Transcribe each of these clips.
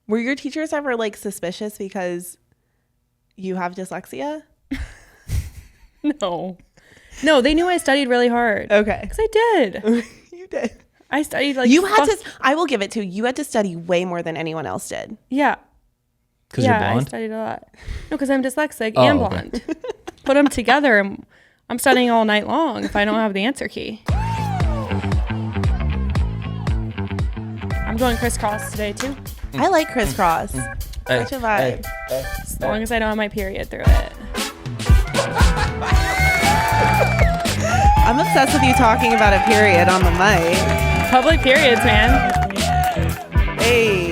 Were your teachers ever like suspicious because you have dyslexia? No, they knew I studied really hard. Okay. Because I did. You did. I studied like I will give it to you. You had to study way more than anyone else did. Yeah. Because you're blonde? I studied a lot. No, because I'm dyslexic and blonde. Put them together and I'm studying all night long if I don't have the answer key. I'm going crisscross today too. I like crisscross. Such a vibe. As long as I don't have my period through it. I'm obsessed with you talking about a period on the mic. Public periods, man. Hey.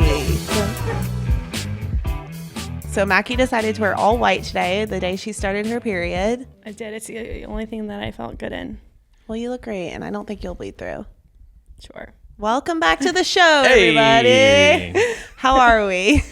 So Mackie decided to wear all white today, the day she started her period. I did. It's the only thing that I felt good in. Well, you look great, and I don't think you'll bleed through. Sure. Welcome back to the show, everybody. How are we?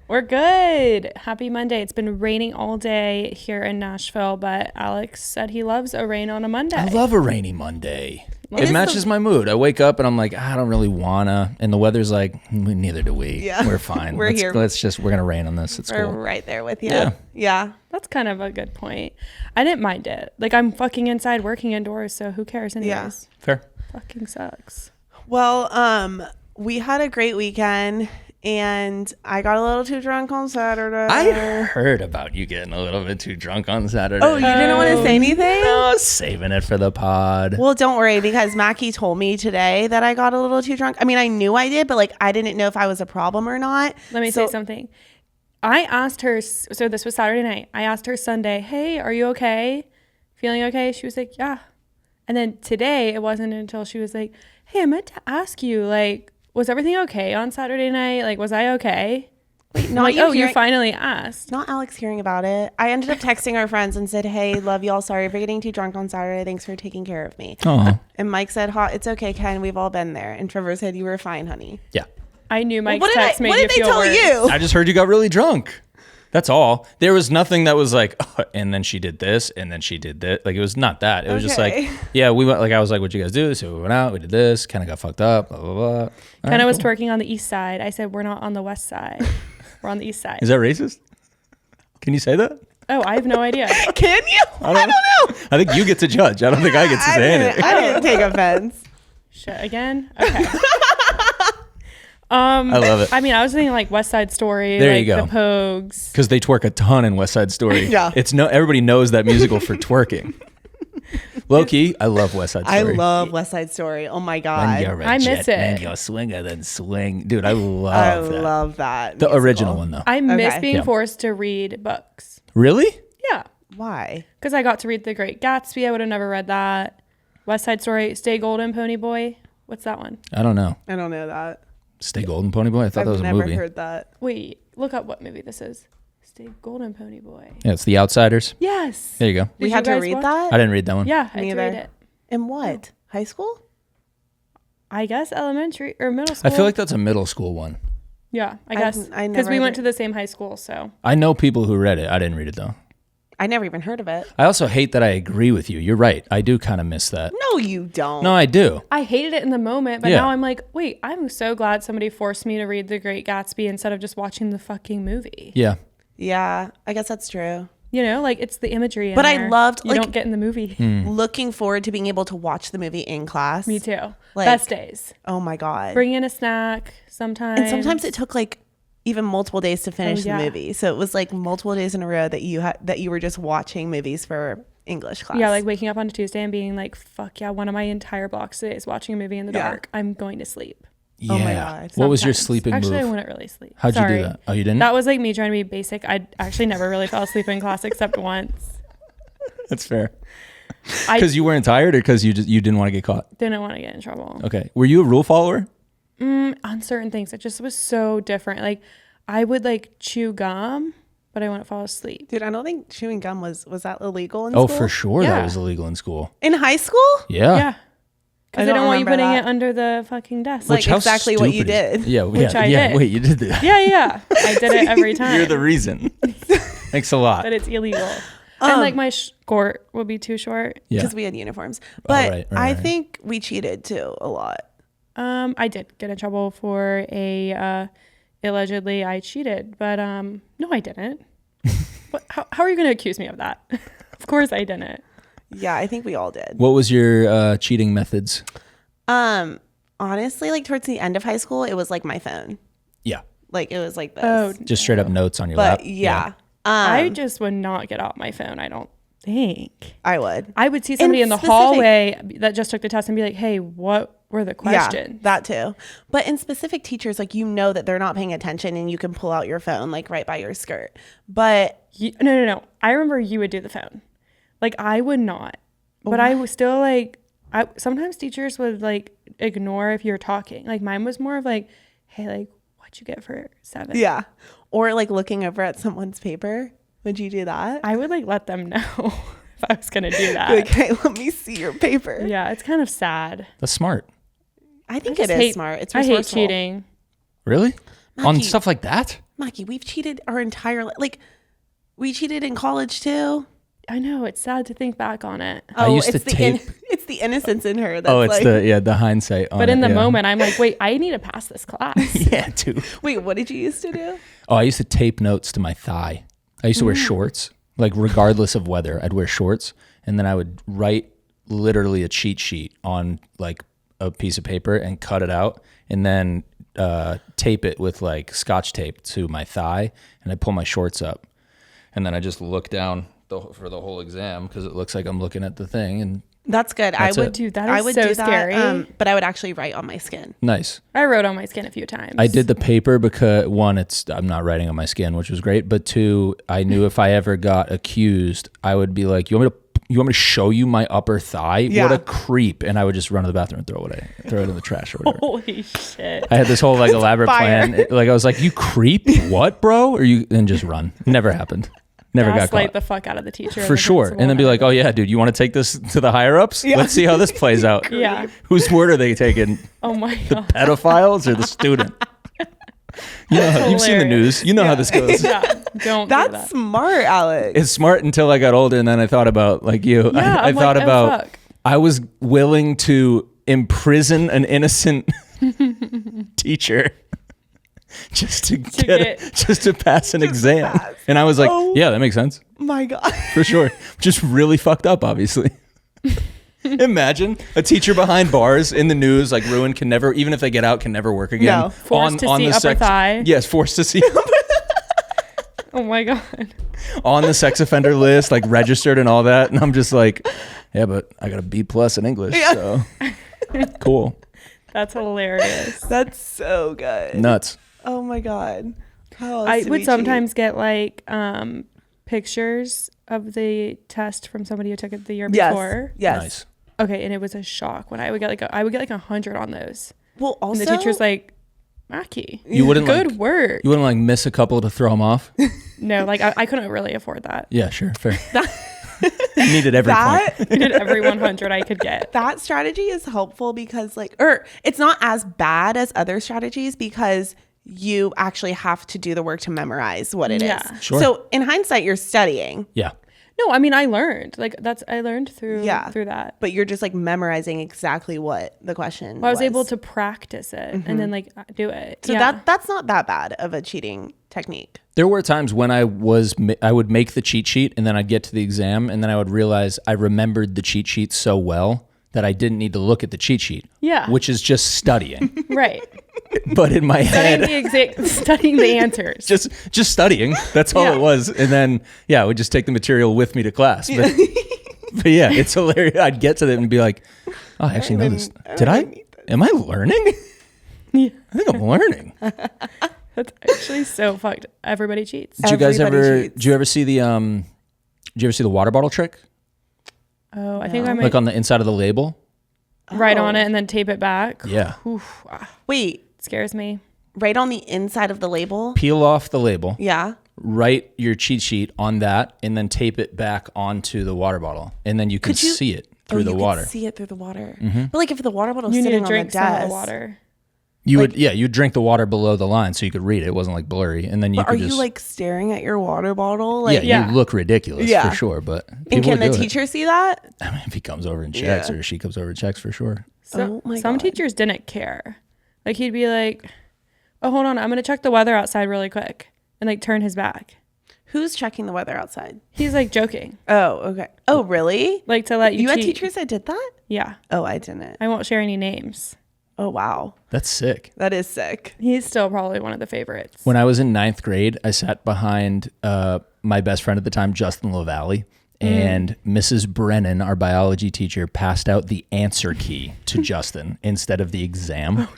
We're good. Happy Monday. It's been raining all day here in Nashville, but Alex said he loves a rain on a Monday. I love a rainy Monday. It matches my mood. I wake up and I'm like, I don't really wanna, and the weather's like, neither do we. Yeah. We're fine. We're here. We're gonna rain on this. It's We're cool. right there with you. Yeah. That's kind of a good point. I didn't mind it. Like, I'm fucking inside working indoors, so who cares anyways? Yeah. Fair. Fucking sucks. Well, we had a great weekend, and I got a little too drunk on Saturday. I heard about you getting a little bit too drunk on Saturday. Oh, you didn't want to say anything? No, saving it for the pod. Well, don't worry, because Mackie told me today that I got a little too drunk. I mean, I knew I did, but like I didn't know if I was a problem or not. Let me say something. I asked her, so this was Saturday night. I asked her Sunday, hey, are you okay? Feeling okay? She was like, yeah. And then today, it wasn't until she was like, hey, I meant to ask you, like, was everything okay on Saturday night? Like, was I okay? Wait, I'm like, you finally asked. Not Alex hearing about it. I ended up texting our friends and said, hey, love y'all. Sorry for getting too drunk on Saturday. Thanks for taking care of me. Oh. And Mike said, it's okay, Ken. We've all been there. And Trevor said, you were fine, honey. Yeah. I knew Mike's text made you feel worse. What did they tell you? I just heard you got really drunk. That's all. There was nothing that was like, oh, and then she did this, and then she did that. Like, it was not that. It was just like, yeah, we went, like, I was like, what'd you guys do? So we went out, we did this, kind of got fucked up, blah, blah, blah. Kenna was twerking on the east side. I said, we're not on the west side. We're on the east side. Is that racist? Can you say that? Oh, I have no idea. Can you? I don't know. I think you get to judge. I don't think I get to say anything. I didn't take offense. Shit, again? Okay. I love it. I mean, I was thinking like West Side Story, there like you go. the Pogues. Because they twerk a ton in West Side Story. Yeah. Everybody knows that musical for twerking. Low key, I love West Side Story. I love West Side Story. Oh my God. I miss it. When you're swinger, then swing. Dude, I love that. I love that. The musical. original one, though. I miss being forced to read books. Really? Yeah. Why? Because I got to read The Great Gatsby. I would have never read that. West Side Story, Stay Golden, Pony Boy. What's that one? I don't know. I don't know that. Stay Golden Pony Boy? I thought that was a movie. I've never heard that. Wait, look up what movie this is. Stay Golden Pony Boy. Yeah, it's The Outsiders. Yes. There you go. We had to read that? I didn't read that one. Yeah, I had to read it. In what? High school? I guess elementary or middle school. I feel like that's a middle school one. Yeah, I guess. I Because we never went did. to the same high school, so. I know people who read it. I didn't read it, though. I never even heard of it. I also hate that I agree with you. You're right. I do kind of miss that. No, you don't. No, I do. I hated it in the moment, but Yeah. now I'm like, wait, I'm so glad somebody forced me to read The Great Gatsby instead of just watching the fucking movie. Yeah. Yeah, I guess that's true. You know, like it's the imagery in But there I loved, you like, don't get in the movie. Looking forward to being able to watch the movie in class. Me too. Like, Best days. Oh my God. Bring in a snack sometimes. And sometimes it took like even multiple days to finish the movie. So it was like multiple days in a row that you were just watching movies for English class. Yeah, like waking up on a Tuesday and being like, fuck yeah, one of my entire blocks today is watching a movie in the dark. I'm going to sleep. Yeah. Oh my God. What was your Sometimes. sleeping Actually, move? I wouldn't really sleep. How'd Sorry. you do that? Oh, you didn't? That was like me trying to be basic. I actually never really fell asleep in class except once. That's fair. Because you weren't tired or because you didn't want to get caught? Didn't want to get in trouble. Okay. Were you a rule follower? On certain things, it just was so different. Like I would like chew gum, but I wouldn't fall asleep. Dude, I don't think chewing gum was that illegal in school? Oh, for sure Yeah. that was illegal in school. In high school? Yeah. Yeah. Because I don't want you putting remember that. it under the fucking desk. Like how exactly what you stupid is- did. Yeah. Which yeah. I yeah. did. Wait, you did that? Yeah. I did it every time. You're the reason. Thanks a lot. But it's illegal. And like my skirt would be too short. Yeah. Because we had uniforms. But right, I right. think we cheated too a lot. I did get in trouble for allegedly I cheated, but no, I didn't. How are you going to accuse me of that? Of course I didn't. Yeah, I think we all did. What was your cheating methods? Honestly, like towards the end of high school, it was like my phone. Yeah. Like it was like this. Just straight up notes on your lap. But yeah. I just would not get out my phone, I don't think. I would. I would see somebody in the hallway that just took the test and be like, hey, what were the questions? Yeah, that too. But in specific teachers, like you know that they're not paying attention and you can pull out your phone like right by your skirt. But no. I remember you would do the phone. Like I would not. But I was still like, sometimes teachers would like ignore if you're talking. Like mine was more of like, hey, like what'd you get for 7? yeah. Or like looking over at someone's paper. Would you do that? I would like let them know if I was going to do that. Like, hey, let me see your paper. Yeah, it's kind of sad. That's smart. I think it is smart. It's resourceful. resourceful. I hate cheating. Really? Mackie, On stuff like that? Mackie, we've cheated our entire life. Like, we cheated in college too. I know. It's sad to think back on it. I used to tape. It's the innocence in her. That's It's like, the hindsight on it. But in the moment, I'm like, wait, I need to pass this class. Yeah, dude. Wait, what did you used to do? Oh, I used to tape notes to my thigh. I used to wear shorts. Like regardless of weather, I'd wear shorts, and then I would write literally a cheat sheet on like a piece of paper and cut it out, and then tape it with like Scotch tape to my thigh, and I pull my shorts up, and then I just look down for the whole exam because it looks like I'm looking at the thing, and that's good. That's I would it. Dude, that is I would so do scary. that, but I would actually write on my skin. nice. I wrote on my skin a few times. I did the paper because one, I'm not writing on my skin, which was great, but two, I knew if I ever got accused, I would be like, you want me to show you my upper thigh? Yeah. What a creep. And I would just run to the bathroom and throw it in the trash or whatever. Holy shit. I had this whole like elaborate fire. plan. Like I was like, you creep? What, bro? And just run. Never happened. Never got Gaslight caught. the fuck out of the teacher. For sure. And then be like, oh yeah, dude, you want to take this to the higher ups? Yeah. Let's see how this plays out. Yeah. Whose word are they taking? Oh my God. Pedophiles or the student? You've seen the news. You know how this goes. Yeah. Don't do That's that. smart, Alex. It's smart until I got older, and then I thought about like you. Yeah, I I'm thought like, oh, about fuck. I was willing to imprison an innocent teacher just to pass an exam, pass. and I was like, Oh. yeah, that makes sense My God. for sure. Just really fucked up, obviously. Imagine a teacher behind bars in the news, like ruined, can never, even if they get out, can never work again. No. Forced to see upper thigh. Yes, forced to see Oh my God. on the sex offender list, like registered and all that. And I'm just like, yeah, but I got a B+ in English. Yeah. So cool. That's hilarious. That's so good. Nuts. Oh my God. How else I did would we sometimes cheat? get like pictures of the test from somebody who took it the year Yes. before. Yes. Nice. Okay, and it was a shock when I would get like 100 on those. Well, also, And the teacher's like, Mackie, You wouldn't good like, work. you wouldn't like miss a couple to throw them off. No, like I couldn't really afford that. Yeah, sure, fair. Needed every point. I did every 100 I could get. that strategy is helpful because it's not as bad as other strategies because you actually have to do the work to memorize what it is. Yeah. Sure. So in hindsight, you're studying, Yeah. No, I mean I learned. Like I learned through that. but you're just like memorizing exactly what the question Well, I was able to practice it and then like do it. So that's not that bad of a cheating technique. There were times when I would make the cheat sheet and then I'd get to the exam and then I would realize I remembered the cheat sheet so well that I didn't need to look at the cheat sheet. Yeah. Which is just studying. Right. But in my head, Studying the answers. just studying. That's all Yeah. it was. And then, I would just take the material with me to class. But, but yeah, it's hilarious. I'd get to it and be like, oh, I actually know this. Did I? Am I learning? Yeah. I think I'm learning. That's actually so fucked. Everybody cheats. Did you guys Everybody cheats. did you ever see the water bottle trick? Oh, I think I might Like on the inside of the label? write on it and then tape it back. Yeah. Oof, Wait, scares me. right on the inside of the label? Peel off the label. Yeah. Write your cheat sheet on that and then tape it back onto the water bottle. And then you can Could you- see it through the you water. Could see it through the water. But like if the water bottle's You need sitting to drink on the some of desk, the water. You'd drink the water below the line so you could read it. It wasn't like blurry. And then you But could are just you like staring at your water bottle? Like, Yeah. you look ridiculous Yeah. for sure. But and people can the do it. teacher see that? I mean, if he comes over and checks Yeah. or she comes over and checks for sure. So, Oh my some God. teachers didn't care. Like he'd be like, oh, hold on, I'm going to check the weather outside really quick, and like turn his back. Who's checking the weather outside? He's like joking. Oh, okay. Oh, really? Like to let you had cheat. teachers that did that? Yeah. Oh, I didn't. I won't share any names. Oh, wow. That's sick. That is sick. He's still probably one of the favorites. When I was in 9th grade, I sat behind my best friend at the time, Justin LaValle, and Mrs. Brennan, our biology teacher, passed out the answer key to Justin instead of the exam. Oh,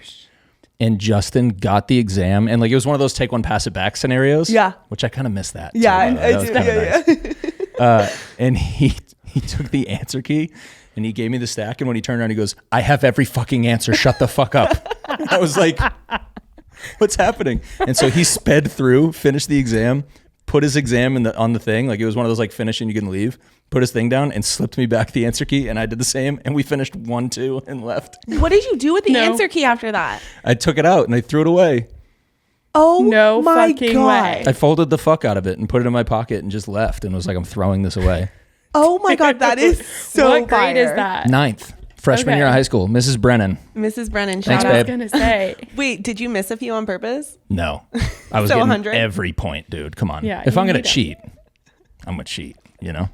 and Justin got the exam, and like it was one of those take one, pass it back scenarios. Yeah. Which I kind of missed that. Yeah, I do. Yeah. And he took the answer key and he gave me the stack. And when he turned around, he goes, I have every fucking answer. Shut the fuck up. I was like, what's happening? And so he sped through, finished the exam, put his exam on the thing. Like it was one of those like finish and you can leave. Put his thing down and slipped me back the answer key. And I did the same. And we finished 1, 2 and left. What did you do with the answer key after that? I took it out and I threw it away. Oh, no my fucking God. way. I folded the fuck out of it and put it in my pocket and just left and was like, I'm throwing this away. Oh my God, that is so What grade is fire. that? 9th, freshman Okay. year of high school. Mrs. Brennan. Mrs. Brennan, Thanks, shout I out. babe. was going to say. Wait, did you miss a few on purpose? No, I was So getting 100? every point, dude. Come on. Yeah, if you I'm gonna need 'em. cheat, I'm gonna cheat. You know.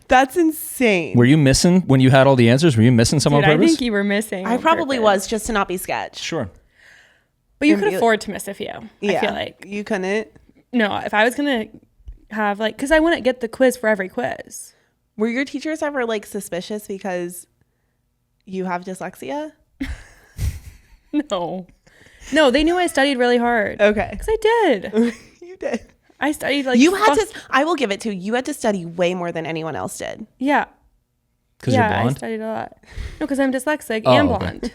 That's insane. Were you missing when you had all the answers? Were you missing some Dude, on I purpose? think you were missing. I on probably purpose. was just to not be sketched. Sure. But you And could be- afford to miss a few. Yeah. I feel like. You couldn't. No, if I was going to have like, because I wouldn't get the quiz for every quiz. Were your teachers ever like suspicious because you have dyslexia? No. No, they knew I studied really hard. Okay. Because I did. You did. I studied like You had fuck- to, I will give it to you. You had to study way more than anyone else did. Yeah. Because Yeah, you're I blonde. studied a lot. No, because I'm dyslexic Oh, and okay. blonde.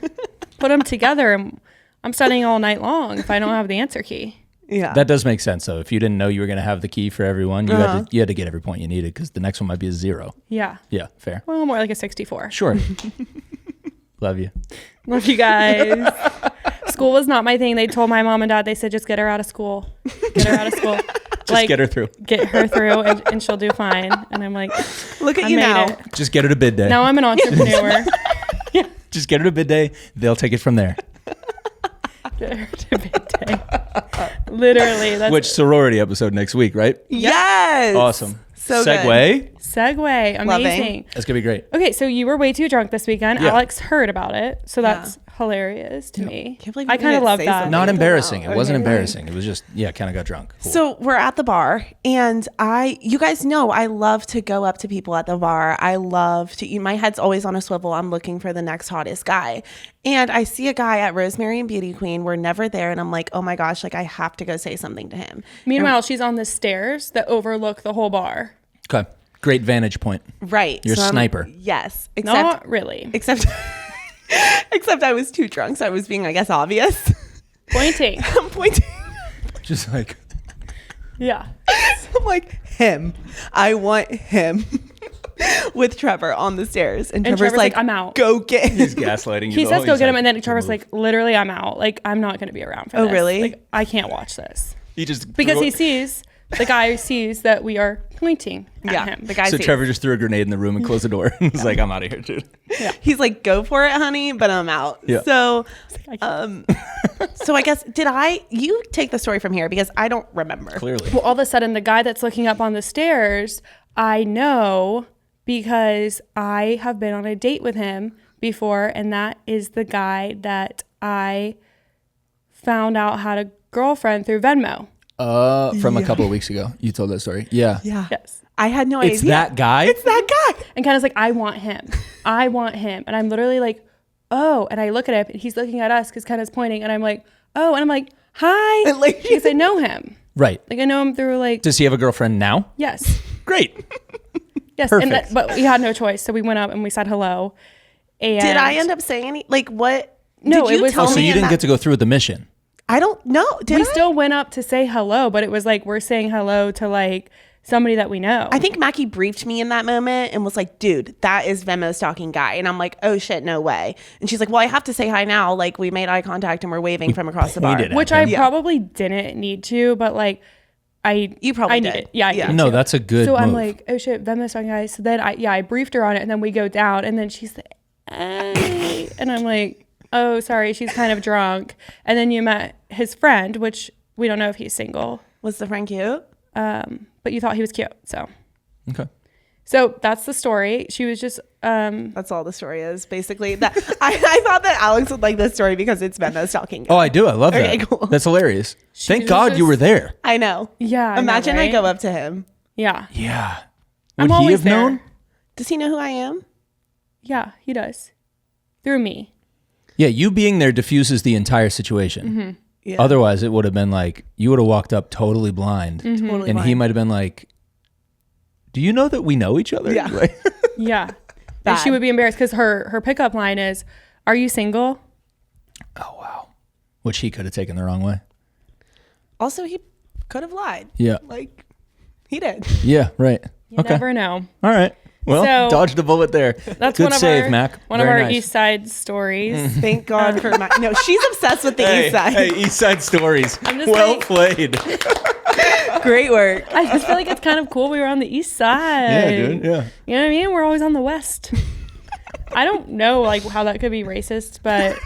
Put them together and I'm studying all night long if I don't have the answer key. Yeah. That does make sense though. If you didn't know you were gonna have the key for everyone, you had to get every point you needed because the next one might be a 0. Yeah. Yeah, fair. Well, more like a 64. Sure. Love you. Love you guys. School was not my thing. They told my mom and dad, they said, just get her out of school. Get her out of school. Just get her through. Get her through and she'll do fine. And I'm like, Look at I you made now. it. Just get her to bid day. Now I'm an entrepreneur. Just get her to bid day. They'll take it from there. Get her to bid day. Literally. That's Which sorority episode next week, right? Yes. Awesome. So good. Segue. segue. Amazing. Loving. That's gonna be great. Okay, so you were way too drunk this weekend. Yeah. Alex heard about it. So that's hilarious to me. Can't believe I you kind of didn't love say that. something. Not Until embarrassing. now. It wasn't Okay. embarrassing. It was just, kind of got drunk. Cool. So we're at the bar, and you guys know I love to go up to people at the bar. I love to my head's always on a swivel. I'm looking for the next hottest guy. And I see a guy at Rosemary and Beauty Queen. We're never there. And I'm like, oh my gosh, like I have to go say something to him. Meanwhile, she's on the stairs that overlook the whole bar. Okay. Great vantage point. Right. You're a I'm- sniper. Yes. Not really. Except I was too drunk. So I was being, I guess, obvious. Pointing. I'm pointing. Just like, Yeah. I'm like, him. I want him. With Trevor on the stairs. And Trevor's like, I'm out. Go get him. he's gaslighting you. He the says whole- go he's get him, like, and then Trevor's move. like, literally, I'm out. Like, I'm not going to be around for Oh, this. really? Like, I can't watch this. He just Because threw he it- sees, the guy sees that we are pointing at Yeah. him. The guy So sees. Trevor just threw a grenade in the room and closed the door and was like, I'm out of here, dude. He's like, go for it, honey, but I'm out. Yeah. So, so I guess, you take the story from here because I don't remember. Clearly. Well, all of a sudden, the guy that's looking up on the stairs, I know because I have been on a date with him before, and that is the guy that I found out had a girlfriend through Venmo. From a couple of weeks ago, you told that story. Yeah. Yeah. Yes. I had no idea. It's that guy? It's that guy. And kind of like, I want him. I want him. And I'm literally like, oh. And I look at him, and he's looking at us because Kenna's pointing, and I'm like, oh. And I'm like, hi. And like- because I know him. Right. Like, I know him through like, Does he have a girlfriend now? yes. Great. Yes. Perfect. And but we had no choice. So we went up and we said hello. And Did I end up saying any, like what? No, did you it was- tell Oh, so me you in didn't that- get to go through with the mission. I don't know. Did we I? still went up to say hello, but it was like, we're saying hello to like somebody that we know. I think Mackie briefed me in that moment and was like, dude, that is Venmo stalking guy. And I'm like, oh shit, no way. And she's like, well, I have to say hi now. Like we made eye contact and we're waving from across the bar. pointed at which him. I Yeah. probably didn't need to, but like You probably I did. needed. Yeah. I Yeah. needed No, to. that's a good So I'm move. like, oh shit, Venmo stalking guy. So then I briefed her on it, and then we go down, and then she's like, hey. And I'm like, oh, sorry, she's kind of drunk. And then you met his friend, which we don't know if he's single. Was the friend cute? But you thought he was cute. So Okay. that's the story. She was just That's all the story is, basically. That I thought that Alex would like this story because it's been a stalking guy. Oh, I do. I love Okay, that. cool. That's hilarious. Thank was God you just- were there. I know. Yeah. Imagine I I know, go right? up to him. Yeah. Yeah. I'm Would he always have known? there. Does he know who I am? Yeah, he does. Through me. Yeah, you being there diffuses the entire situation. Mm-hmm. Yeah. Otherwise, it would have been like you would have walked up totally blind, Totally and he blind. might have been like, "Do you know that we know each other?" Yeah. Like, Yeah. And Bad. she would be embarrassed because her pickup line is, "Are you single?" oh wow, which he could have taken the wrong way. Also, he could have lied. Yeah. Like, he did. Yeah. Right. You okay. never know. All right. Well, So- dodged a bullet there. That's Good one of save, our Mac. one of Very our nice. East Side stories. Thank God for my. No, she's obsessed with the East Side. Hey, East Side stories. I'm just Well like- played. Great work. I just feel like it's kind of cool we were on the East Side. Yeah, dude. Yeah. You know what I mean? We're always on the West. I don't know like how that could be racist, but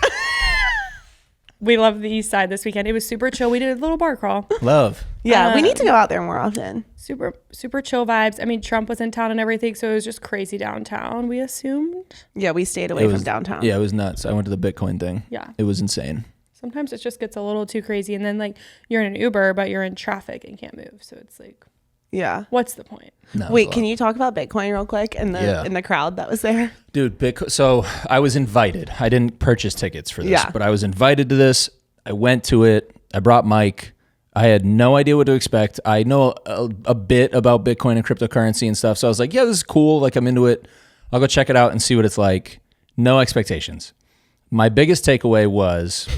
we love the East Side this weekend. It was super chill. We did a little bar crawl. Love. Yeah, we need to go out there more often. Super chill vibes. I mean, Trump was in town and everything, so it was just crazy downtown, we assumed. Yeah, we stayed away from downtown. Yeah, it was nuts. I went to the Bitcoin thing. Yeah. It was insane. Sometimes it just gets a little too crazy, and then like you're in an Uber, but you're in traffic and can't move. So it's like, Yeah. what's the point? No, it was Wait, a can lot. you talk about Bitcoin real quick in the Yeah. in the crowd that was there? Dude, so I was invited. I didn't purchase tickets for this, Yeah. but I was invited to this. I went to it. I brought Mike. I had no idea what to expect. I know a bit about Bitcoin and cryptocurrency and stuff. So I was like, yeah, this is cool. Like, I'm into it. I'll go check it out and see what it's like. No expectations. My biggest takeaway was,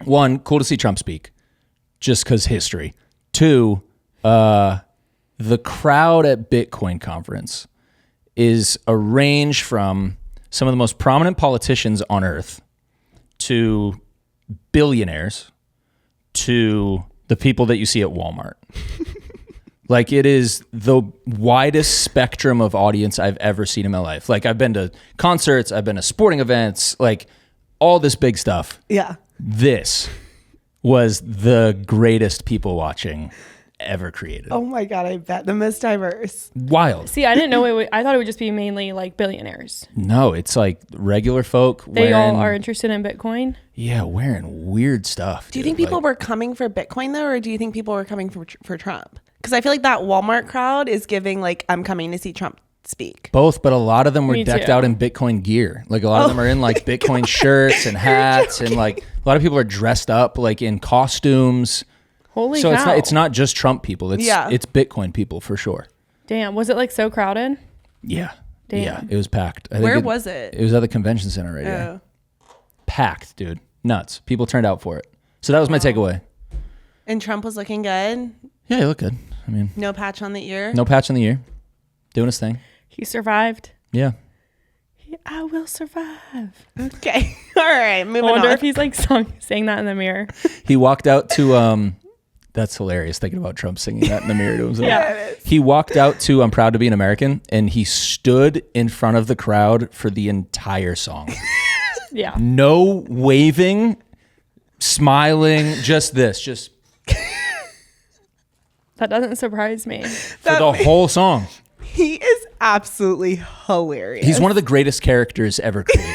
one, cool to see Trump speak, just because history. Two, the crowd at Bitcoin conference is a range from some of the most prominent politicians on earth to billionaires to the people that you see at Walmart. Like, it is the widest spectrum of audience I've ever seen in my life. Like, I've been to concerts, I've been to sporting events, like all this big stuff. Yeah. This was the greatest people watching ever created. Oh my God, I bet. The most diverse. Wild. See, I didn't know it would, I thought it would just be mainly like billionaires. No, it's like regular folk They wearing, all are interested in Bitcoin. yeah, wearing weird stuff. Do you think people were coming for Bitcoin though, or do you think people were coming for Trump? Because I feel like that Walmart crowd is giving like, I'm coming to see Trump speak. both, but a lot of them were Me decked too. out in Bitcoin gear. Like, a lot of them are in like Bitcoin shirts and hats, and like a lot of people are dressed up like in costumes. Holy So cow. it's not just Trump people. It's Yeah. it's Bitcoin people for sure. Damn. Was it like so crowded? Yeah. Damn. Yeah, it was packed. I think Where was it? It was at the convention center right here. Oh. Packed, dude. Nuts. People turned out for it. So that was my takeaway. And Trump was looking good. Yeah, he looked good. I mean, No patch on the ear. no patch in the ear. Doing his thing. He survived. Yeah. I will survive. Okay. All right. I Moving wonder on. if he's like saying that in the mirror. He walked out to that's hilarious thinking about Trump singing that in the mirror to himself. Yeah. He walked out to I'm Proud to Be an American, and he stood in front of the crowd for the entire song. Yeah. No waving, smiling, just this, just That doesn't surprise me. for the whole song. He is absolutely hilarious. He's one of the greatest characters ever created.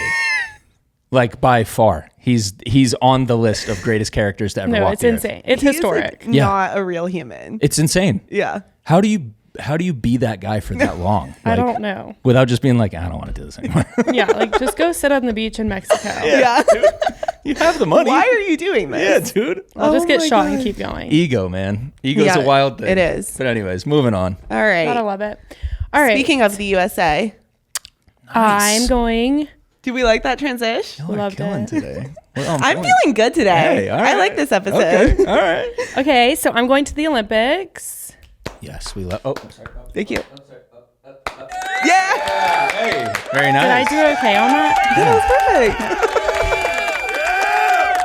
Like, by far. He's on the list of greatest characters to ever No, walk it's the earth. insane. It's He's, historic. like, Yeah. not a real human. It's insane. Yeah. How do you be that guy for that long? I Like, don't know. without just being like, I don't want to do this anymore. Yeah, like just go sit on the beach in Mexico. Yeah. You have the money. Why are you doing this? dude. I'll just Oh get my shot God. and keep going. Ego, man. Ego's Yeah, a wild thing. it is. But anyways, moving on. All right. Gotta love it. All right. Speaking of the USA, I'm going. do we like that transition? Y'all are Loved killing it. today. I'm feeling good today. Hey, all I like right. this episode. Okay, all right. Okay, so I'm going to the Olympics. Yes, we love. Oh, sorry. Thank you. Yeah. Hey, very Did I nice. do okay on that? That was perfect.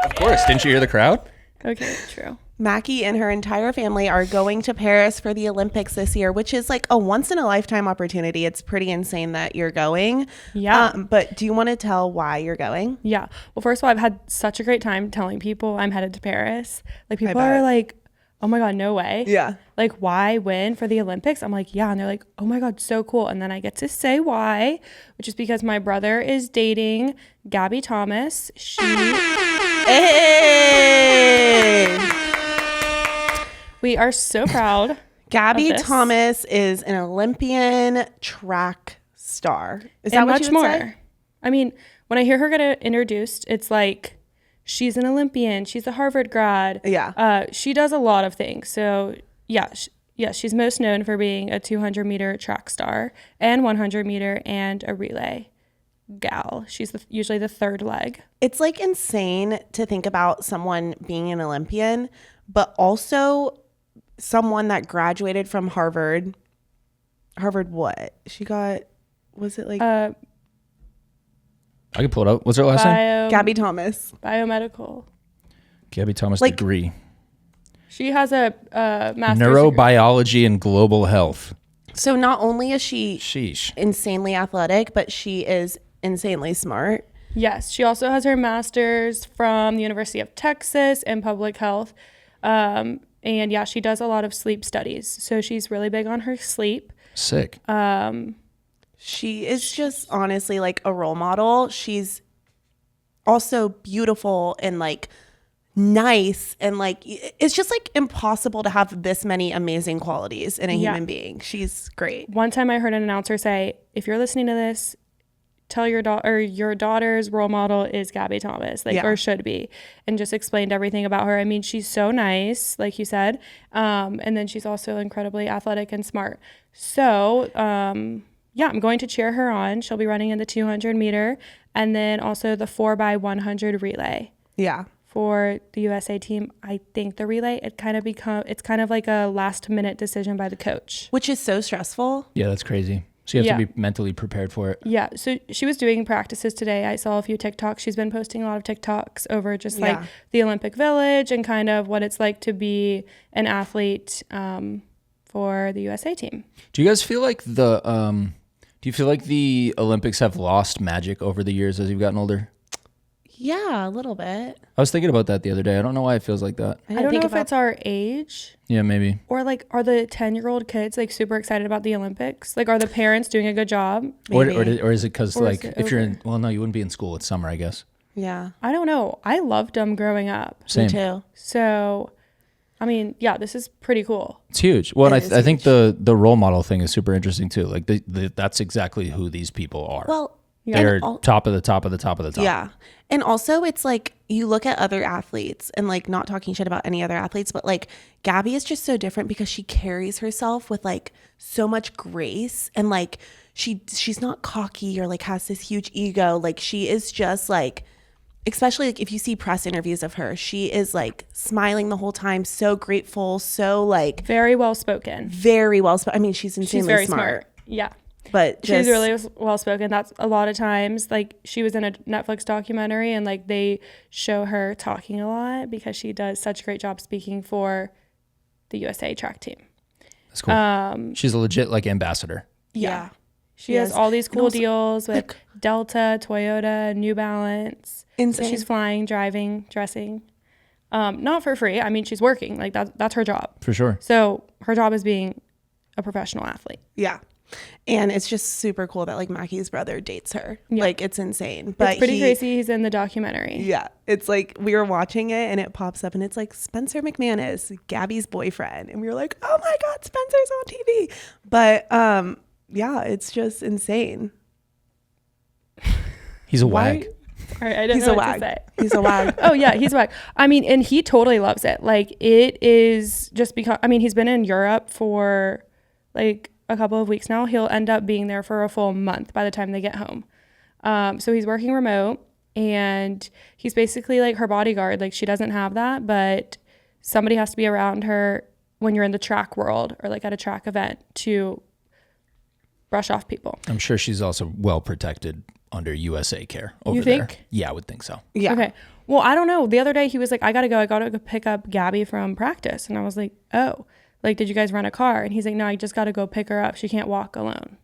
Of course. Didn't you hear the crowd? Okay, true. Mackie and her entire family are going to Paris for the Olympics this year, which is like a once in a lifetime opportunity. It's pretty insane that you're going. Yeah. But do you want to tell why you're going? Yeah. Well, first of all, I've had such a great time telling people I'm headed to Paris. Like, people bet. are like, oh my God, no way. Yeah. Like, why win for the Olympics? I'm like, yeah. And they're like, oh my God, so cool. And then I get to say why, which is because my brother is dating Gabby Thomas. Hey! We are so proud. Gabby of this. Thomas is an Olympian track star. Is that And what much you would more. say? I mean, when I hear her get introduced, it's like she's an Olympian. She's a Harvard grad. Yeah. She does a lot of things. So yeah, she's most known for being a 200-meter track star and 100-meter and a relay gal. She's usually the third leg. It's like insane to think about someone being an Olympian, but also someone that graduated from Harvard. Harvard what? She got, was it like I can pull it up. What's her last name? Gabby Thomas? Biomedical. Gabby Thomas Like- degree. She has a master's degree. Neurobiology and global health. So not only is she Sheesh. insanely athletic, but she is insanely smart. Yes, she also has her master's from the University of Texas in public health. And yeah, she does a lot of sleep studies. So she's really big on her sleep. Sick. She is just honestly like a role model. She's also beautiful and like nice, and like it's just like impossible to have this many amazing qualities in a human being. She's great. One time I heard an announcer say, if you're listening to this, tell your daughter's role model is Gabby Thomas, like, or should be, and just explained everything about her. I mean, she's so nice, like you said. And then she's also incredibly athletic and smart. So, yeah, I'm going to cheer her on. She'll be running in the 200 meter and then also the 4x100 relay. Yeah. For the USA team. I think the relay, it's kind of like a last minute decision by the coach. Which is so stressful. Yeah, that's crazy. So you have to be mentally prepared for it. Yeah. So she was doing practices today. I saw a few TikToks. She's been posting a lot of TikToks over just like the Olympic Village and kind of what it's like to be an athlete for the USA team. Do you guys feel like the Olympics have lost magic over the years as you've gotten older? Yeah, a little bit. I was thinking about that the other day. I don't know why it feels like that. I don't know if it's our age. Yeah, maybe. Or like, are the 10-year-old kids like super excited about the Olympics? Like, are the parents doing a good job? Or is it because like it if you're in, over? well, no, you wouldn't be in school. It's summer, I guess. Yeah. I don't know. I loved them growing up. Same. Me too. So, I mean, yeah, this is pretty cool. It's huge. Well, and It is I think the role model thing is super interesting too. Like that's exactly who these people are. Well, they're top of the top of the top of the top. yeah. And also it's like you look at other athletes and like not talking shit about any other athletes, but like Gabby is just so different because she carries herself with like so much grace, and like she's not cocky or like has this huge ego. Like she is just like, especially like if you see press interviews of her, she is like smiling the whole time, so grateful, so like Very well spoken. very well spoken. I mean, she's insanely She's very smart. Yeah. But She's just, really well spoken. That's a lot of times, like, she was in a Netflix documentary and like they show her talking a lot because she does such a great job speaking for the USA track team. That's cool. She's a legit like ambassador. yeah. She has is. all these And cool also, deals with Delta, Toyota, New Balance. Insane. So she's flying, driving, dressing. Not for free. I mean, she's working. Like that's her job. For sure. So her job is being a professional athlete. Yeah. And it's just super cool that like Mackie's brother dates her. Yeah. Like it's insane. But It's pretty crazy. He's in the documentary. Yeah. It's like we were watching it and it pops up and it's like Spencer McManus, Gabby's boyfriend. And we were like, oh my God, Spencer's on TV. But yeah, it's just insane. He's a wag. All right, I didn't He's know a what wag. to say. He's a wag. Oh yeah, he's a wag. I mean, and he totally loves it. Like it is just because, I mean, he's been in Europe for like a couple of weeks now. He'll end up being there for a full month by the time they get home. So he's working remote and he's basically like her bodyguard. Like she doesn't have that, but somebody has to be around her when you're in the track world or like at a track event to brush off people. I'm sure she's also well protected under USA care over You there. think? Yeah, I would think so. Yeah. Okay. Well, I don't know. The other day he was like, I gotta go pick up Gabby from practice. And I was like, oh, like, did you guys rent a car? And he's like, no, I just gotta go pick her up. She can't walk alone.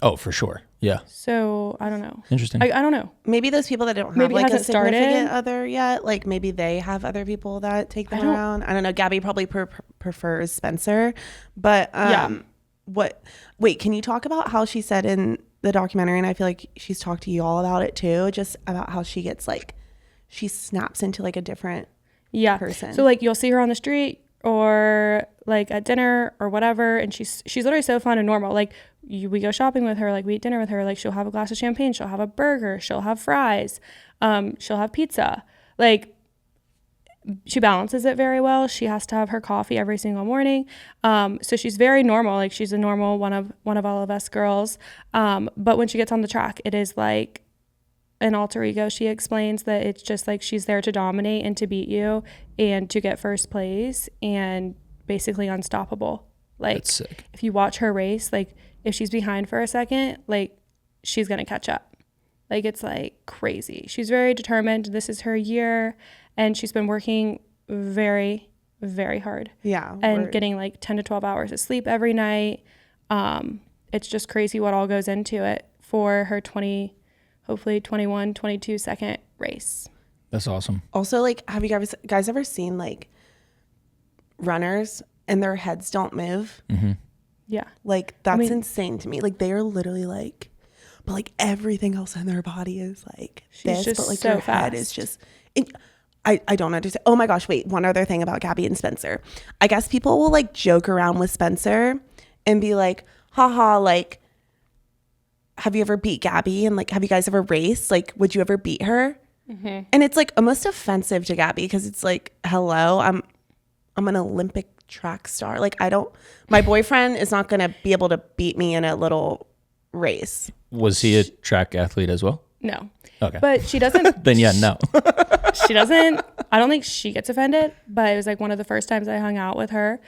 Oh, for sure. Yeah. So I don't know. Interesting. I don't know. Maybe those people that don't have Maybe like a hasn't started. significant other yet, like maybe they have other people that take them around. I don't know. Gabby probably prefers Spencer, but wait, can you talk about how she said in the documentary, and I feel like she's talked to you all about it too, just about how she gets like, she snaps into like a different person. So like you'll see her on the street or like at dinner or whatever, and she's literally so fun and normal. Like we go shopping with her, like we eat dinner with her, like she'll have a glass of champagne, she'll have a burger, she'll have fries, she'll have pizza. Like she balances it very well. She has to have her coffee every single morning. So she's very normal. Like she's a normal one of all of us girls. But when she gets on the track, it is like an alter ego. She explains that it's just like she's there to dominate and to beat you and to get first place and basically unstoppable. Like That's sick. if you watch her race, like if she's behind for a second, like she's going to catch up. Like it's like crazy. She's very determined. This is her year. And she's been working very, very hard. Yeah. And getting like 10 to 12 hours of sleep every night. It's just crazy what all goes into it for her hopefully 21, 22 second race. That's awesome. Also, like, have you guys ever seen like runners and their heads don't move? Mm-hmm. Yeah. Like that's insane to me. Like they are literally like, but like everything else in their body is like this, just but like so your head fast. is just. I don't understand. Oh my gosh, wait, one other thing about Gabby and Spencer. I guess people will like joke around with Spencer and be like, haha, like, have you ever beat Gabby? And like, have you guys ever raced? Like, would you ever beat her? Mm-hmm. And it's like almost offensive to Gabby because it's like, hello, I'm an Olympic track star. Like my boyfriend is not going to be able to beat me in a little race. Was he a track athlete as well? No. Okay. But she doesn't. Then yeah, no. She doesn't. I don't think she gets offended, but it was like one of the first times I hung out with her.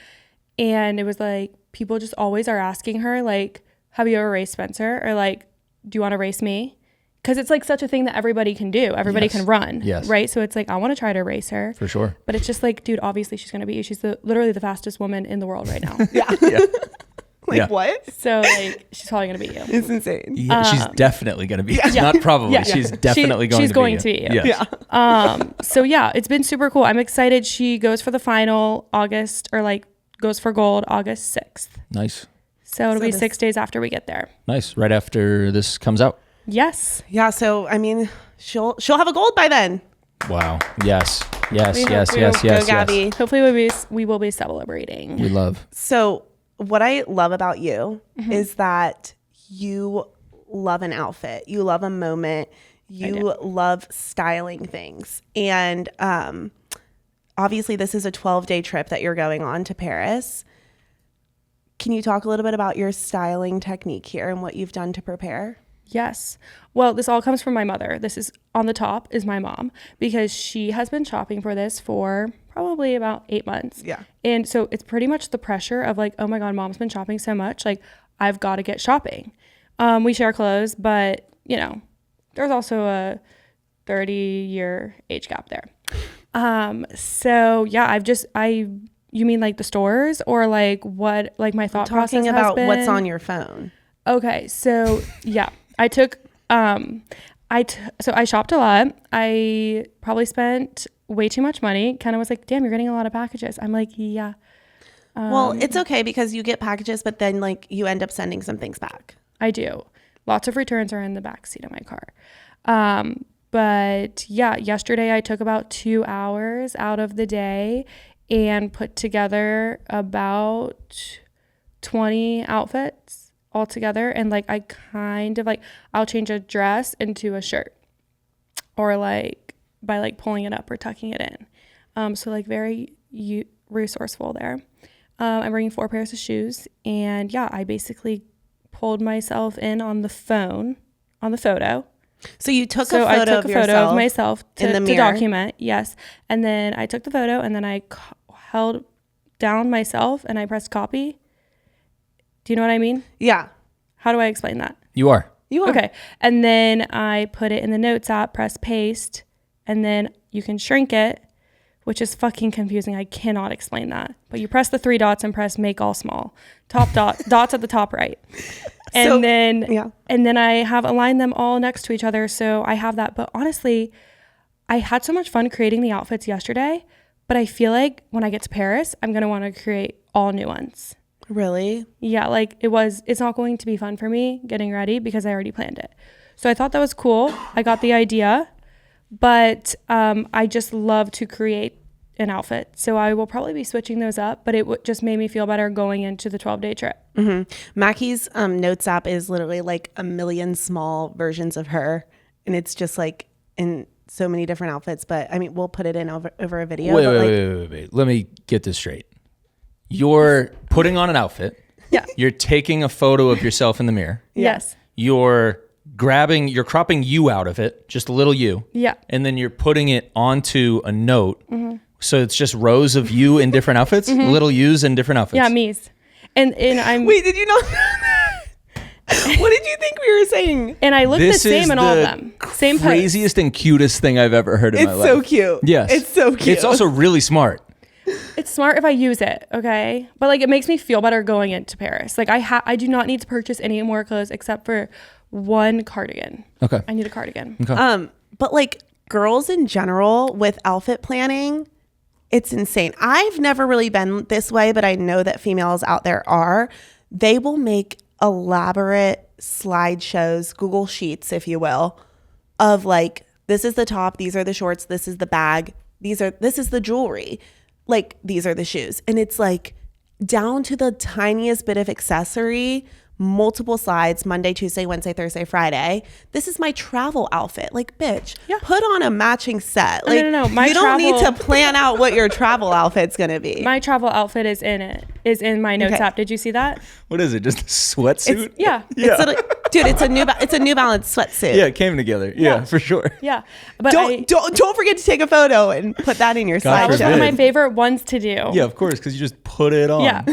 And it was like people just always are asking her, like, have you ever raced Spencer? Or like, do you want to race me? Because it's like such a thing that everybody can do. Everybody can run. Yes. Right? So it's like, I want to try to race her. For sure. But it's just like, dude, obviously she's going to beat you. She's literally the fastest woman in the world right now. Yeah. Like what? So like she's probably gonna beat you. It's insane. Yeah, she's definitely gonna beat you. Not probably. Yeah. She's definitely going to beat you. Yes. Yeah. So yeah, it's been super cool. I'm excited. She goes for the final goes for gold August 6th. Nice. So it'll be 6 days after we get there. Nice. Right after this comes out. Yes. Yeah. So I mean, she'll have a gold by then. Wow. Yes. Yes. Go Gabby. Hopefully we will be celebrating. We love. So what I love about you is that you love an outfit. You love a moment. You love styling things. And obviously this is a 12-day trip that you're going on to Paris. Can you talk a little bit about your styling technique here and what you've done to prepare? Yes. Well, this all comes from my mother. This is on the top is my mom because she has been shopping for this for probably about 8 months. Yeah. And so it's pretty much the pressure of like, oh my God, mom's been shopping so much. Like I've got to get shopping. We share clothes, but you know, there's also a 30-year age gap there. So yeah, you mean like the stores or like what, like my thought process talking about has been? What's on your phone. Okay. So yeah, I took, so I shopped a lot. I probably spent way too much money. Kind of was like, damn, you're getting a lot of packages. I'm like, yeah. Well, it's okay because you get packages, but then like you end up sending some things back. I do. Lots of returns are in the back seat of my car. But yeah, yesterday I took about 2 hours out of the day and put together about 20 outfits all together. And like, I kind of like, I'll change a dress into a shirt or like by like pulling it up or tucking it in. So like very resourceful there. I'm bringing 4 pairs of shoes and yeah, I basically pulled myself in on the photo. So you took I took a photo of myself to document. Yes. And then I took the photo and then I held down myself and I pressed copy. Do you know what I mean? Yeah. How do I explain that? You are. Okay. And then I put it in the notes app, press paste, and then you can shrink it, which is fucking confusing. I cannot explain that. But you press the 3 dots and press make all small. Top dots at the top right. And then I have aligned them all next to each other. So I have that. But honestly, I had so much fun creating the outfits yesterday, but I feel like when I get to Paris, I'm going to want to create all new ones. Really? Yeah, like it's not going to be fun for me getting ready because I already planned it. So I thought that was cool. I got the idea, but I just love to create an outfit. So I will probably be switching those up, but it just made me feel better going into the 12-day trip. Mm-hmm. Mackie's notes app is literally like a million small versions of her. And it's just like in so many different outfits. But I mean, we'll put it in over a video. Wait. Let me get this straight. You're putting on an outfit. Yeah. You're taking a photo of yourself in the mirror. Yes. You're cropping you out of it, just a little you. Yeah. And then you're putting it onto a note. Mm-hmm. So it's just rows of you in different outfits, little yous in different outfits. Yeah, me's. And I'm. Wait, did you know? What did you think we were saying? And I look the same in all of them. Same post. Craziest and cutest thing I've ever heard in my life. It's so cute. Yes. It's so cute. It's also really smart. It's smart if I use it, okay? But like it makes me feel better going into Paris. Like I do not need to purchase any more clothes except for one cardigan. Okay. I need a cardigan. Okay. But like girls in general with outfit planning, it's insane. I've never really been this way, but I know that females out there are. They will make elaborate slideshows, Google Sheets, if you will, of like, this is the top, these are the shorts, this is the bag, this is the jewelry, like these are the shoes. And it's like down to the tiniest bit of accessory, multiple slides, Monday, Tuesday, Wednesday, Thursday, Friday. This is my travel outfit. Like, bitch, put on a matching set. Like, no. You don't need to plan out what your travel outfit's going to be. My travel outfit is in my notes app. Did you see that? What is it? Just a sweatsuit? Dude, it's a New Balance sweatsuit. Yeah, it came together. Yeah, for sure. Yeah. But don't forget to take a photo and put that in your slideshow. That was one of my favorite ones to do. Yeah, of course, because you just put it on. Yeah.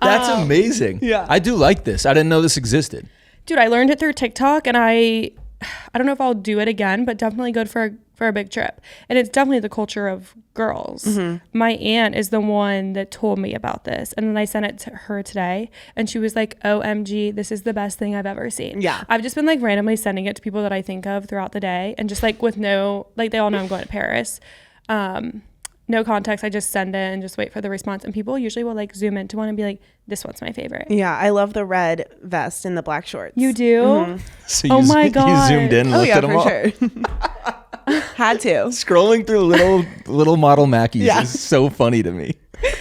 That's amazing. Yeah. I do like this. I didn't know this existed. Dude, I learned it through TikTok, and I don't know if I'll do it again, but definitely good for a big trip. And it's definitely the culture of girls. Mm-hmm. My aunt is the one that told me about this, and then I sent it to her today, and she was like, OMG, this is the best thing I've ever seen. Yeah. I've just been like randomly sending it to people that I think of throughout the day, and just like with they all know I'm going to Paris. No context, I just send it and just wait for the response. And people usually will like zoom into one and be like, this one's my favorite. Yeah, I love the red vest and the black shorts. You do? Mm-hmm. So my God. You zoomed in and looked at them all? Sure. Had to. Scrolling through little model Mackies is so funny to me.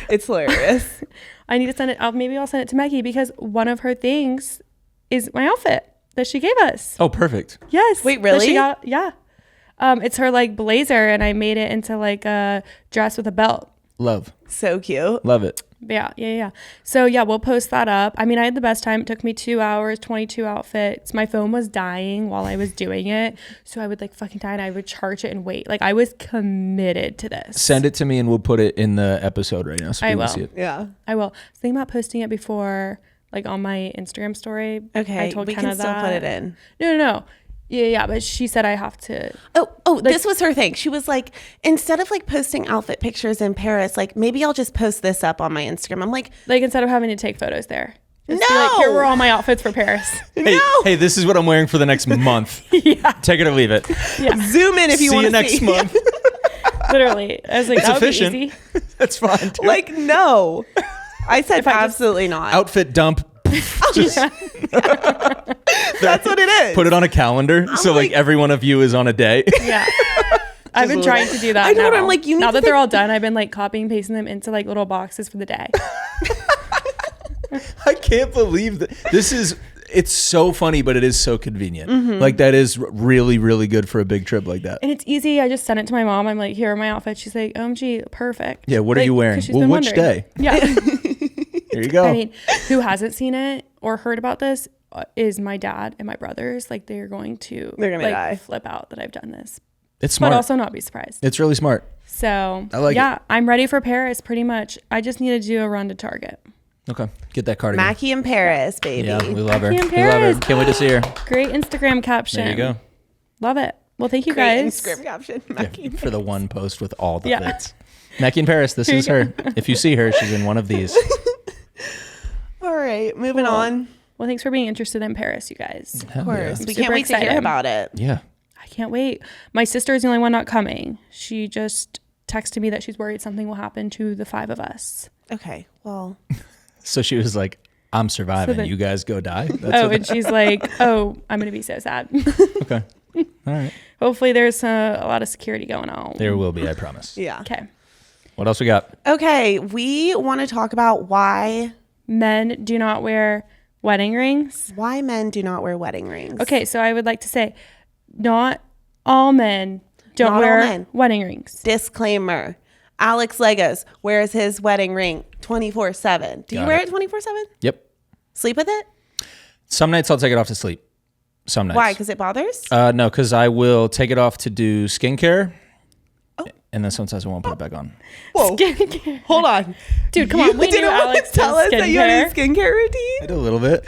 It's hilarious. I need to send it out. Maybe I'll send it to Mackie because one of her things is my outfit that she gave us. Oh, perfect. Yes. Wait, really? Yeah. It's her like blazer, and I made it into like a dress with a belt. Love. So cute. Love it. Yeah. So yeah, we'll post that up. I mean, I had the best time. It took me 2 hours, 22 outfits. My phone was dying while I was doing it. So I would like fucking die and I would charge it and wait. Like I was committed to this. Send it to me and we'll put it in the episode right now so people will. see it. Yeah. I will. I was thinking about posting it before, like on my Instagram story. Okay. I told we Kenna can still that. put it in. No. Yeah, but she said I have to. Oh, this was her thing. She was like, instead of like posting outfit pictures in Paris, like maybe I'll just post this up on my Instagram. I'm like instead of having to take photos there. Just no. Be like, here were all my outfits for Paris. Hey, this is what I'm wearing for the next month. Yeah. Take it or leave it. Yeah. Zoom in if you want to see. See you next month. Literally. I was like, it's that efficient. would be easy. That's fine. Too. Like, no. I said absolutely not. Outfit dump. Just That's what it is. Put it on a calendar so like every one of you is on a day. Yeah. I've been trying to do that. I know, now. but I'm like, you need now to that they're all done, I've been like copying and pasting them into like little boxes for the day. I can't believe that. It's so funny, but it is so convenient. Mm-hmm. Like that is really, really good for a big trip like that. And it's easy. I just sent it to my mom. I'm like, here are my outfits. She's like, OMG, perfect. Yeah, what are you wearing? Well, which day? Yeah. There you go. I mean, who hasn't seen it or heard about this is my dad and my brothers. Like they're going to die. Flip out that I've done this. It's smart. But also not be surprised. It's really smart. So I like it. I'm ready for Paris pretty much. I just need to do a run to Target. Okay. Get that cardigan. Mackie in Paris, baby. Yeah, we love her. Mackie in We love her. Paris. Can't wait to see her. Great Instagram caption. There you go. Love it. Well, thank you Great guys. Instagram caption. Yeah, Mackie. for the one post with all the Yeah. fits. Mackie in Paris, this is her. If you see her, she's in one of these. All right, moving on. Well, thanks for being interested in Paris, you guys. Hell Of course. yeah. We Super can't wait to hear excited. about it. Yeah. I can't wait. My sister is the only one not coming. She just texted me that she's worried something will happen to the 5 of us. Okay, well. So she was like, I'm surviving. then- You guys go die. That's Oh, what and she's like, oh, I'm going to be so sad. okay. All right. Hopefully there's a lot of security going on. There will be, I promise. Yeah. Okay. What else we got? Okay, we want to talk about why Men do not wear wedding rings. men do not wear wedding rings. Okay, so I would like to say not all men don't Not all wear men. wedding rings. Disclaimer. Alex Legos wears his wedding ring 24/7. Do you Got wear it. it 24/7? Yep. Sleep with it? Some nights I'll take it off to sleep. Some nights. Why? Because it bothers? No, because I will take it off to do skincare. Oh. And then sometimes I won't put it back on. Whoa. Skincare. Hold on. Dude, come on. We knew didn't want Alex to tell does us that you had a skincare. skincare routine? I do a little bit.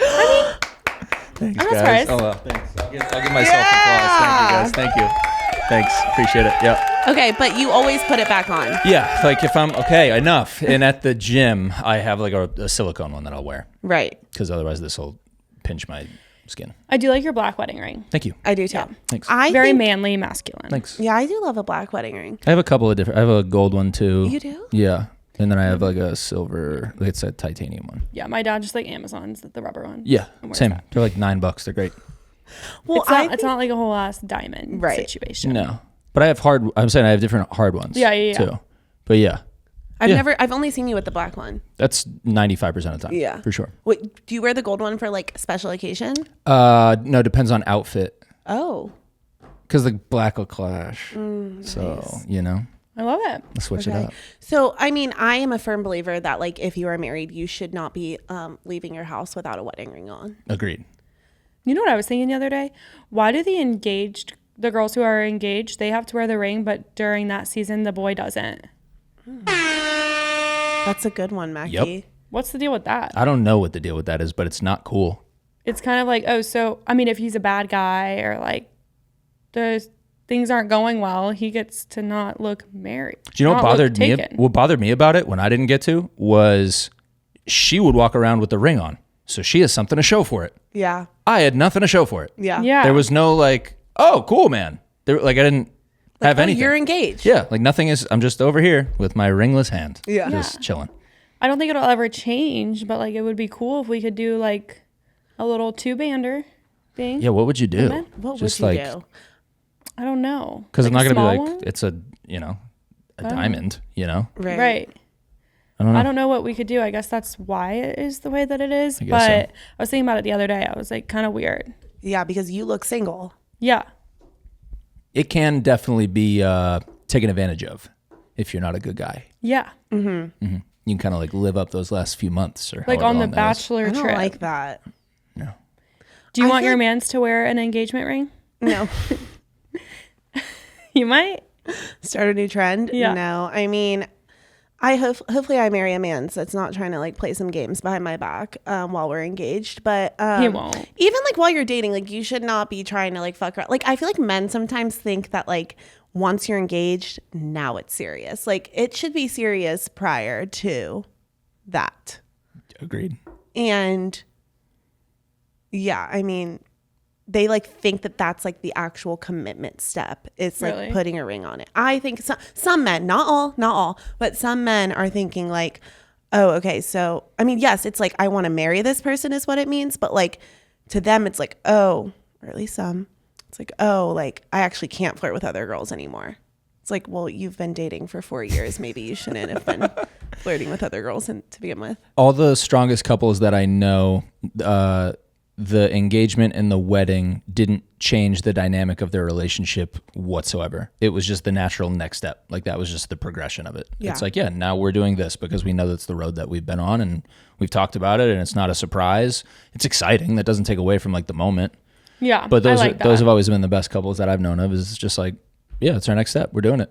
Thanks, I'm not guys. surprised. Oh, well, thanks. I'll give myself applause. Thank you, guys. Thank you. Thanks. Appreciate it. Yeah. Okay, but you always put it back on. Yeah. Like if I'm okay, enough. And at the gym, I have like a silicone one that I'll wear Right. because otherwise this will pinch my skin. I do like your black wedding ring. Thank you. I do too. Thanks. I Very think, manly, masculine. Thanks. Yeah, I do love a black wedding ring. I have a couple of different. I have a gold one too. You do? Yeah. And then I have like a silver. It's a titanium one. Yeah, my dad just like Amazon's the rubber one. Yeah. And wears Same. that. They're like $9. They're great. Well, It's not like a whole ass diamond Right. situation. No. But I have I'm saying I have different hard ones. Yeah. Too. But yeah. I've only seen you with the black one. That's 95% of the time. Yeah. For sure. Wait, do you wear the gold one for like special occasion? No, depends on outfit. Oh. Because the black will clash. So, nice. you know, I love it. I'll switch it Okay. up. So, I mean, I am a firm believer that like if you are married, you should not be leaving your house without a wedding ring on. Agreed. You know what I was thinking the other day? Why do the girls who are engaged, they have to wear the ring, but during that season, the boy doesn't? That's a good one, Mackie. Yep. What's the deal with that? I don't know what the deal with that is, but it's not cool. It's kind of like, oh, so, I mean, if he's a bad guy or like the things aren't going well, he gets to not look married. Do you know what not look bothered me? taken. What bothered me about it when I didn't get to was she would walk around with the ring on. So she has something to show for it. Yeah. I had nothing to show for it. Yeah. Yeah. There was no like, oh, cool, man. There, like I didn't have Oh, anything. you're engaged. Yeah, like nothing is. I'm just over here with my ringless hand. Yeah. Just chilling. I don't think it'll ever change, but like it would be cool if we could do like a little two-bander thing. Yeah, what would you do? Amen. What Just would you like, do? I don't know. because Like I'm not a gonna be small like, one? it's a diamond. You know. Right. I don't know. I don't know what we could do. I guess that's why it is the way that it is. guess But so. I was thinking about it the other day. I was like, kind of weird. Yeah, because you look single. Yeah. It can definitely be taken advantage of if you're not a good guy. Yeah. You can kind of like live up those last few months or Like however on the long that is. bachelor I don't trip. like that. No. Do you I want feel your like- mans to wear an engagement ring? No. You might. Start a new trend? Yeah. No. I mean, hopefully I marry a man that's not trying to like play some games behind my back while we're engaged. But He won't. even like while you're dating, like you should not be trying to like fuck around. Like I feel like men sometimes think that like once you're engaged, now it's serious. Like it should be serious prior to that. Agreed. And yeah, I mean, they like think that that's like the actual commitment step. It's like Really? putting a ring on it. I think some men, not all, but some men are thinking like, oh, okay, so I mean, yes, it's like I want to marry this person is what it means, but like to them it's like, oh, or at least some, it's like, oh, like I actually can't flirt with other girls anymore. It's like, well, you've been dating for 4 years. Maybe you shouldn't have been flirting with other girls to begin with. All the strongest couples that I know, the engagement and the wedding didn't change the dynamic of their relationship whatsoever. It was just the natural next step. Like that was just the progression of it. Yeah. It's like, yeah, now we're doing this because we know that's the road that we've been on and we've talked about it and it's not a surprise. It's exciting. That doesn't take away from like the moment. Yeah. But those I like those that. have always been the best couples that I've known of. Is just like, yeah, it's our next step. We're doing it.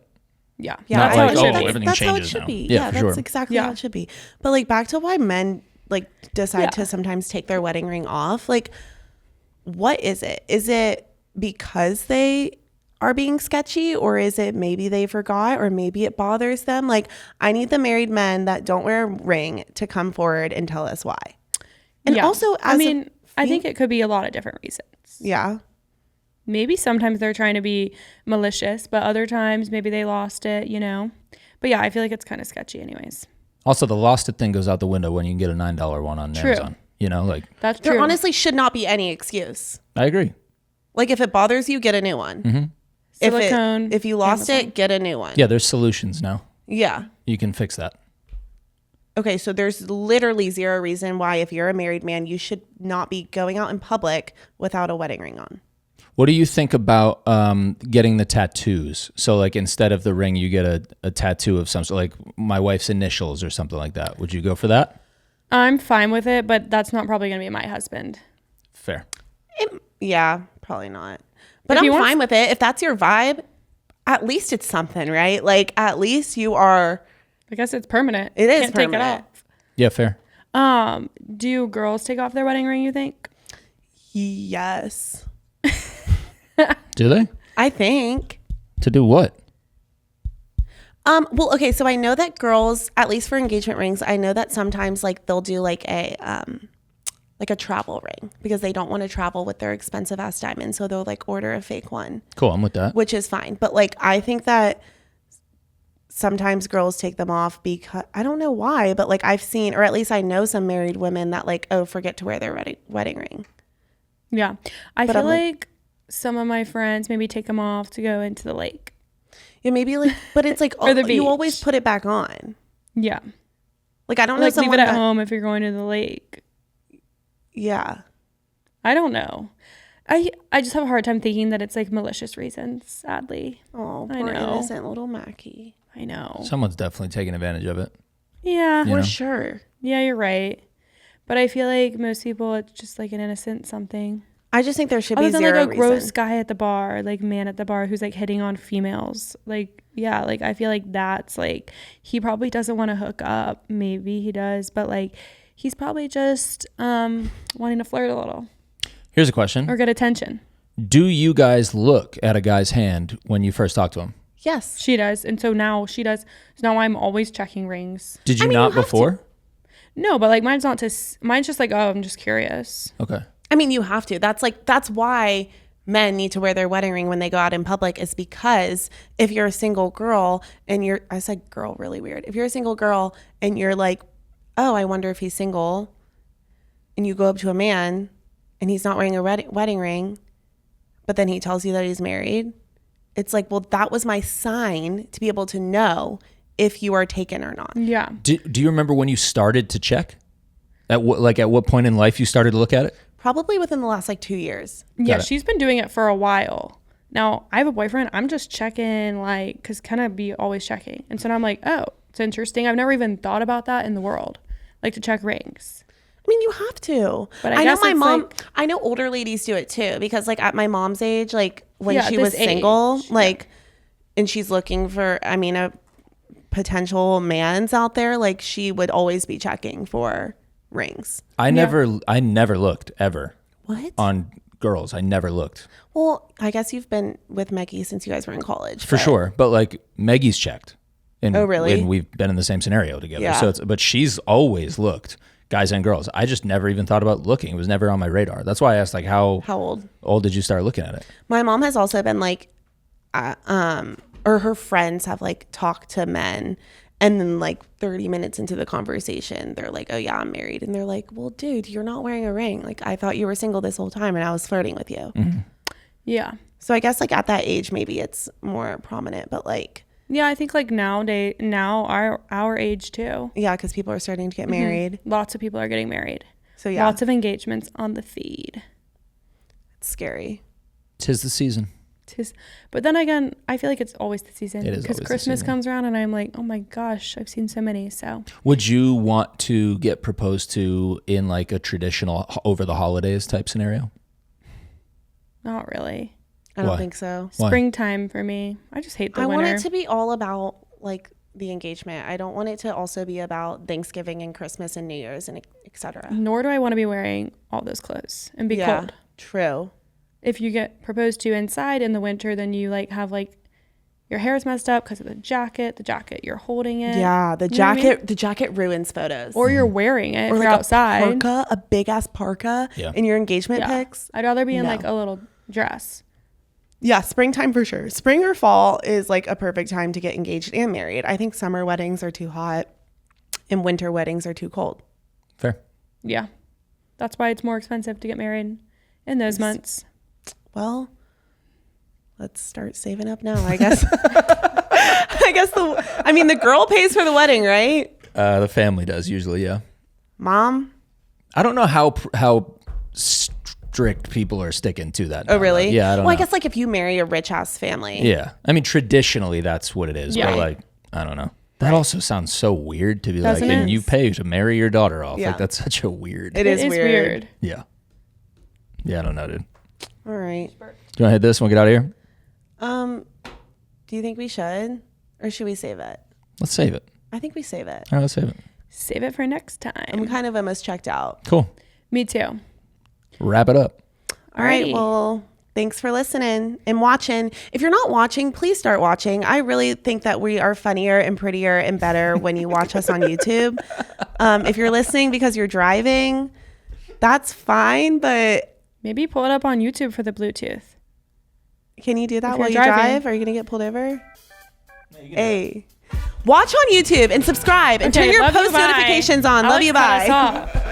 Yeah. Yeah, Not That's like, how it oh, should be. everything that's how it changes should now. be. Yeah, for that's sure. exactly Yeah. how it should be. But like back to why men like decide Yeah. to sometimes take their wedding ring off. Like, what is it? Is it because they are being sketchy, or is it maybe they forgot, or maybe it bothers them? Like, I need the married men that don't wear a ring to come forward and tell us why. And also, I mean, I think it could be a lot of different reasons. Yeah. Maybe sometimes they're trying to be malicious, but other times maybe they lost it, you know? But yeah, I feel like it's kind of sketchy anyways. Also, the lost it thing goes out the window when you can get a $9 one on Amazon. You know, like that's there true. honestly should not be any excuse. I agree. Like, if it bothers you, get a new one. Mm-hmm. Silicone. If you lost Amazon. it, get a new one. Yeah, there's solutions now. Yeah. You can fix that. Okay, so there's literally zero reason why, if you're a married man, you should not be going out in public without a wedding ring on. What do you think about getting the tattoos? So, like, instead of the ring, you get a tattoo of some sort, like my wife's initials or something like that. Would you go for that? I'm fine with it, but that's not probably going to be my husband. Fair. Yeah, probably not. But If he I'm wants- fine with it. If that's your vibe, at least it's something, right? Like, at least you are. I guess it's permanent. It is Can't take it permanent. off. Yeah, fair. Do girls take off their wedding ring, you think? Yes. Do they? I think. To do what? Well, okay, so I know that girls, at least for engagement rings, I know that sometimes like they'll do like a travel ring because they don't want to travel with their expensive ass diamonds, so they'll like order a fake one. Cool, I'm with that. Which is fine. But like, I think that sometimes girls take them off because I don't know why, but like I've seen, or at least I know some married women that like, oh, forget to wear their wedding ring. Yeah. I But feel I'm like some of my friends maybe take them off to go into the lake. Yeah, maybe like, but it's like, Or the you always beach. put it back on. Yeah. Like, I don't know Like leave someone it at that, home if you're going to the lake. yeah. I don't know. I just have a hard time thinking that it's like malicious reasons, sadly. Oh, I poor know. innocent little Mackie. I know. Someone's definitely taking advantage of it. Yeah. You For know? sure. Yeah, you're right. But I feel like most people, it's just like an innocent something. I just think there should Other be than zero like a gross reason. guy at the bar, like man at the bar who's like hitting on females. Like, yeah, like I feel like that's like, he probably doesn't want to hook up. Maybe he does, but like he's probably just wanting to flirt a little Here's a question. or get attention. Do you guys look at a guy's hand when you first talk to him? Yes. She does. And so now she does. So now I'm always checking rings. Did you I mean, not you have before? No, but like mine's not to, mine's just like, oh, I'm just curious. Okay. I mean, you have to. That's why men need to wear their wedding ring when they go out in public, is because if you're a single girl and I said girl really weird. If you're a single girl and you're like, oh, I wonder if he's single, and you go up to a man and he's not wearing a wedding ring, but then he tells you that he's married, it's like, well, that was my sign to be able to know if you are taken or not. Yeah. Do you remember when you started to check? At what point in life you started to look at it? Probably within the last like 2 years. Yeah, Got it. she's been doing it for a while. Now, I have a boyfriend. I'm just checking, like, because kind of be always checking. And so now I'm like, oh, it's interesting. I've never even thought about that in the world, like to check rings. I mean, you have to. But I know guess my it's mom, like- I know older ladies do it too, because like at my mom's age, like when Yeah, she at was this age, single, yeah. like, and she's looking for, I mean, a potential man's out there, like she would always be checking for rings. I never looked ever What? on girls. I never looked. Well, I guess you've been with Maggie since you guys were in college. For but- sure. But like Maggie's checked. And, Oh, really? And we've been in the same scenario together. Yeah. So but she's always looked, guys and girls. I just never even thought about looking. It was never on my radar. That's why I asked, like, how How old? did you start looking at it? My mom has also been like, or her friends have like talked to men, and then like 30 minutes into the conversation, they're like, oh yeah, I'm married. And they're like, well, dude, you're not wearing a ring. Like, I thought you were single this whole time and I was flirting with you. Mm-hmm. Yeah. So I guess like at that age, maybe it's more prominent, but like, Yeah, I think like now our age too. yeah, because people are starting to get married. Lots of people are getting married. So yeah, Lots of engagements on the feed. it's scary. 'Tis the season. But then again, I feel like it's always the season. It is because always the Christmas season. comes around and I'm like, oh my gosh, I've seen so many. So Would you want to get proposed to in like a traditional over the holidays type scenario? not really. I don't Why? think so. Why? Springtime for me. I just hate the I winter. want it to be all about like the engagement. I don't want it to also be about Thanksgiving and Christmas and New Year's and etc. Nor do I want to be wearing all those clothes and be cold. True. if you get proposed to inside in the winter, then you like have like your hair's messed up because of the jacket you're holding it. Yeah, the You know what I jacket mean? the jacket ruins photos. Or you're wearing it or if like you're outside. a big ass parka Yeah. in your engagement Yeah. pics. I'd rather be in No. like a little dress. Yeah, springtime for sure. Spring or fall is like a perfect time to get engaged and married. I think summer weddings are too hot and winter weddings are too cold. Fair. Yeah. That's why it's more expensive to get married in those months. Well, let's start saving up now, I guess. The girl pays for the wedding, right? The family does usually, yeah. Mom? I don't know how strict people are sticking to that. Oh, really? Yeah, I don't know. I guess like if you marry a rich ass family. Yeah. I mean, traditionally, that's what it is. Yeah. But like, I don't know. That also sounds so weird to be Doesn't like, it? and you pay to marry your daughter off. Yeah. Like, that's such a weird. It is weird. Yeah. Yeah, I don't know, dude. All right. Do you want to hit this and we'll get out of here? Do you think we should? Or should we save it? Let's save it. I think we save it. All right, let's save it. Save it for next time. I'm kind of almost checked out. Cool. Me too. Wrap it up. All right. Alrighty. Well, thanks for listening and watching. If you're not watching, please start watching. I really think that we are funnier and prettier and better when you watch us on YouTube. If you're listening because you're driving, that's fine. But Maybe pull it up on YouTube for the Bluetooth. can you do that If while you you're driving. drive? Are you going to get pulled over? Hey. Watch on YouTube and subscribe and turn your love you, post bye. notifications on. Love Alex you. cut us Bye. off.